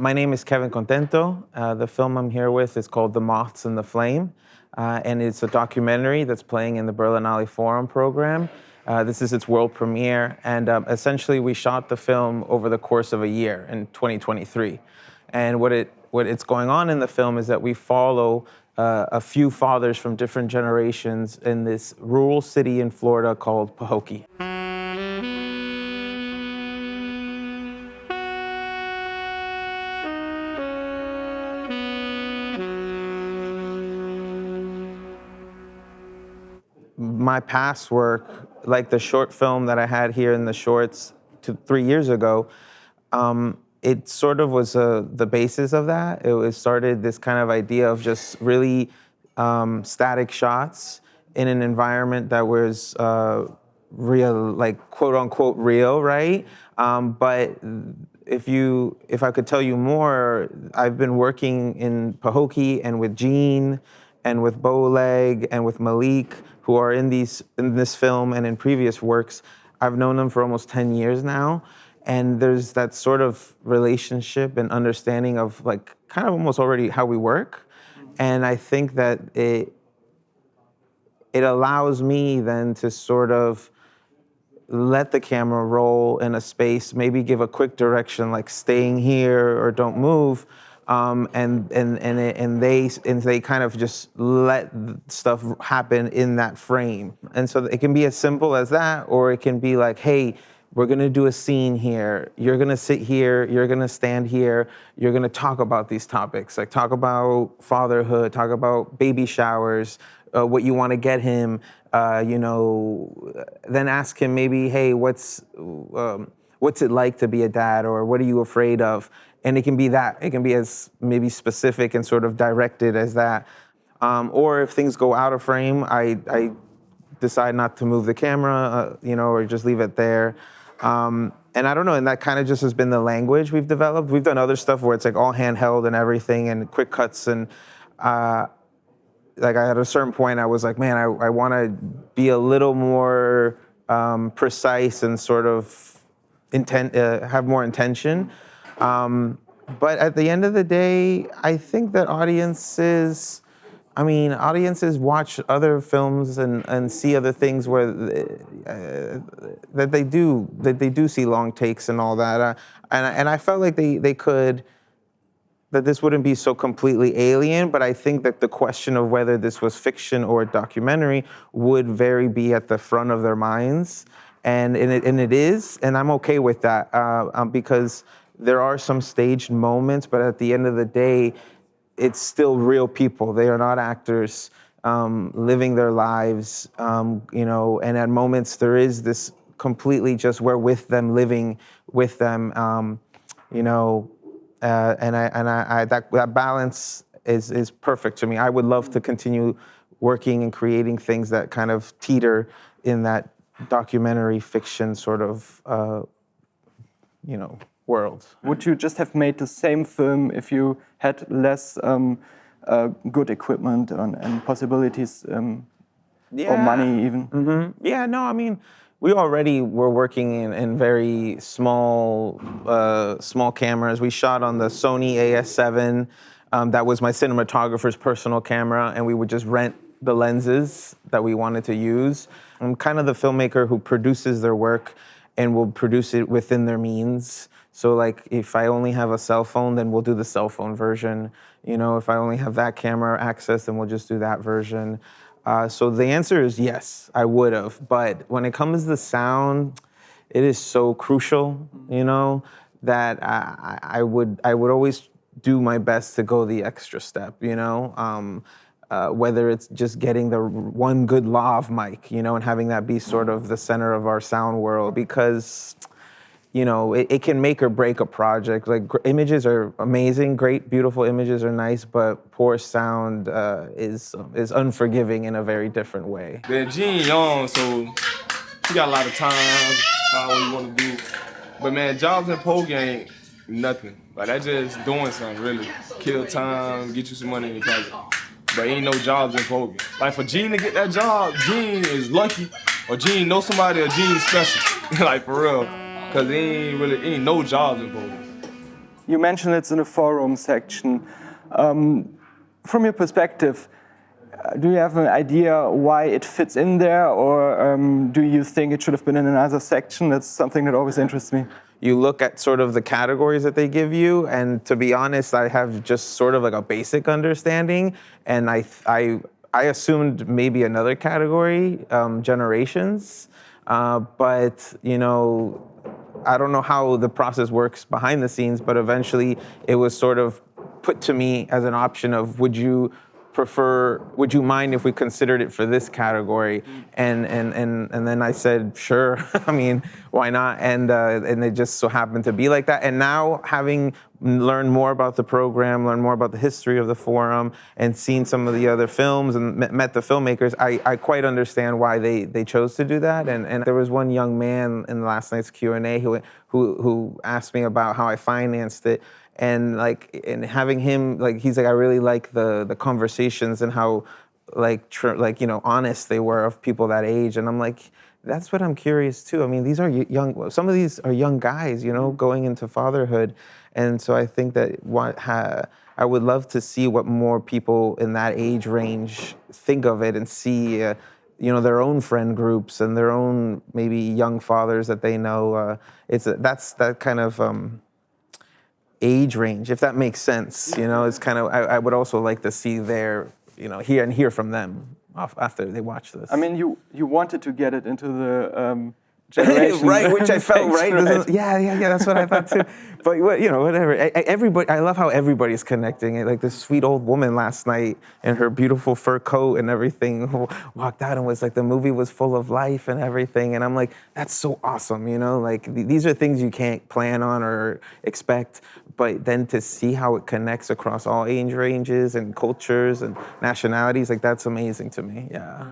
My name is Kevin Contento. The film I'm here with is called The Moths and the Flame, and it's a documentary that's playing in the Berlinale Forum program. This is its world premiere, and essentially we shot the film over the course of a year in 2023. And what's going on in the film is that we follow a few fathers from different generations in this rural city in Florida called Pook. My past work, like the short film that I had here in the shorts 3 years ago, it sort of was the basis of that. It started this kind of idea of just really static shots in an environment that was real, like quote unquote real, right? But if I could tell you more, I've been working in Pahokee and with Gene and with Bowleg and with Malik, who are in this film and in previous works. I've known them for almost 10 years now. And there's that sort of relationship and understanding of like kind of almost already how we work. And I think that it allows me then to sort of let the camera roll in a space, maybe give a quick direction like staying here or don't move. And they kind of just let stuff happen in that frame. And so it can be as simple as that, or it can be like, hey, we're gonna do a scene here. You're gonna sit here, you're gonna stand here, you're gonna talk about these topics, like talk about fatherhood, talk about baby showers, what you wanna get him, then ask him maybe, hey, what's it like to be a dad, or what are you afraid of? And it can be that. It can be as maybe specific and sort of directed as that. Or if things go out of frame, I decide not to move the camera, or just leave it there. And I don't know, and that kind of just has been the language we've developed. We've done other stuff where it's like all handheld and everything and quick cuts. And like at a certain point, I was like, man, I want to be a little more precise and sort of have more intention. But at the end of the day, I think that audiences watch other films and see other things where that they do see long takes and all that. And I felt like that this wouldn't be so completely alien, but I think that the question of whether this was fiction or a documentary would very be at the front of their minds. And it is, and I'm okay with that because there are some staged moments, but at the end of the day, it's still real people. They are not actors living their lives, and at moments there is this completely just we're with them, living with them, that balance is perfect to me. I would love to continue working and creating things that kind of teeter in that documentary fiction sort of, world. Would you just have made the same film if you had less good equipment and possibilities or money even? Mm-hmm. Yeah, no, I mean, we already were working in very small cameras. We shot on the Sony AS7. That was my cinematographer's personal camera, and we would just rent the lenses that we wanted to use. I'm kind of the filmmaker who produces their work and will produce it within their means. So like if I only have a cell phone, then we'll do the cell phone version. If I only have that camera access, then we'll just do that version. So the answer is yes, I would have. But when it comes to sound, it is so crucial, that I would always do my best to go the extra step, whether it's just getting the one good lav mic, and having that be sort of the center of our sound world, because it can make or break a project. Like images are amazing, great, beautiful images are nice, but poor sound is unforgiving in a very different way. Then Gene young, so he got a lot of time, what you want to do. But man, jobs in Pook ain't nothing. Like that's just doing something really. Kill time, get you some money in your pocket. But ain't no jobs in Pook. Like for Gene to get that job, Gene is lucky, or Gene know somebody, or Gene special. Like for real. Cause ain't no jobs in Pook. you mentioned it's in a forum section. From your perspective, do you have an idea why it fits in there, or do you think it should have been in another section? That's something that always interests me. You look at sort of the categories that they give you, and to be honest, I have just sort of like a basic understanding, and I assumed maybe another category, generations, but you know, I don't know how the process works behind the scenes, but eventually it was sort of put to me as an option of would you mind if we considered it for this category? And then I said, sure. I mean, why not? And it just so happened to be like that. And now having learned more about the program, learned more about the history of the forum, and seen some of the other films and met the filmmakers, I quite understand why they chose to do that. And there was one young man in last night's Q&A who asked me about how I financed it. And having him, he's like, I really like the conversations and how honest they were of people that age. And I'm like, that's what I'm curious too. I mean, these are young, some of these are young guys, you know, going into fatherhood. And so I think that I would love to see what more people in that age range think of it and see, their own friend groups and their own maybe young fathers that they know. That's that kind of age range, if that makes sense. You know, it's kind of, I would also like to see hear from them after they watch this. I mean, you wanted to get it into the generation. Right, which I felt, right? Yeah, that's what I thought too. But, whatever. Everybody, I love how everybody's connecting. Like this sweet old woman last night in her beautiful fur coat and everything who walked out and was like, the movie was full of life and everything. And I'm like, that's so awesome, like these are things you can't plan on or expect. But then to see how it connects across all age ranges and cultures and nationalities, like that's amazing to me, yeah.